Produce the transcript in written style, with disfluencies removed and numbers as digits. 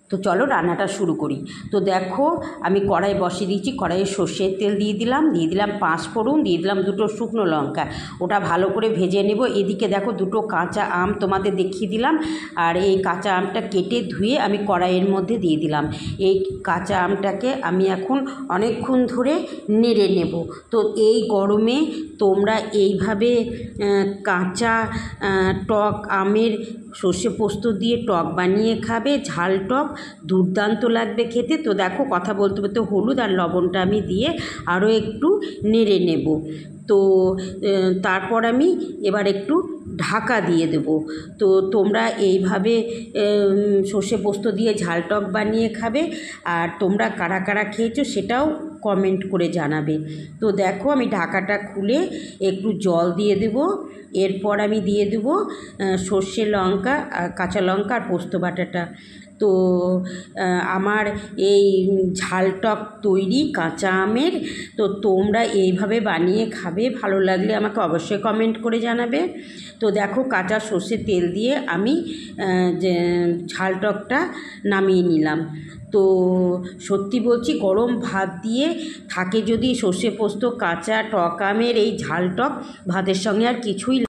তো চলো রান্নাটা শুরু করি। তো দেখো আমি কড়াই বসিয়ে দিয়েছি, কড়াইয়ে সর্ষের তেল দিয়ে দিলাম 5 ফোড়ন, দিয়ে দিলাম 2টো শুকনো লঙ্কা। ওটা ভালো করে ভেজে নেব। এদিকে দেখো 2টো কাঁচা আম তোমাদের দেখিয়ে দিলাম, আর এই কাঁচা আমটা কেটে ধুয়ে আমি কড়াইয়ের মধ্যে দিয়ে দিলাম। এই কাঁচা আমটাকে আমি এখন অনেকক্ষণ ধরে নেড়ে নেব। তো এই গরমে তোমরা এইভাবে কাঁচা টক আমের সর্ষে পোস্ত দিয়ে টক বানিয়ে খাবে, ঝাল টক, দুর্দান্ত লাগবে খেতে। তো দেখো কথা বলতে বলতে হলুদ আর লবণটা আমি দিয়ে আরও একটু নেড়ে নেব। তো তারপর আমি এবার একটু ঢাকা দিয়ে দেব। তো তোমরা এইভাবে সর্ষে পোস্ত দিয়ে ঝাল টক বানিয়ে খাবে, আর তোমরা কারা কারা খেয়েছো সেটাও কমেন্ট করে জানাবে। তো দেখো আমি ঢাকাটা খুলে একটু জল দিয়ে দেব। এরপর আমি দিয়ে দেবো সর্ষে লঙ্কা আর কাঁচা লঙ্কা আর পোস্ত বাটাটা। তো আমার এই ঝাল টক তৈরি কাঁচা আমের। তো তোমরা এইভাবে বানিয়ে খাবে, ভালো লাগলে আমাকে অবশ্যই কমেন্ট করে জানাবে। তো দেখো কাঁচা সর্ষের তেল দিয়ে আমি যে ঝাল টকটা নামিয়ে নিলাম। তো সত্যি বলছি, গরম ভাত দিয়ে থাকে যদি সর্ষে পোস্ত কাঁচা টক আমের এই ঝাল টক, ভাতের সঙ্গে আর কিছুই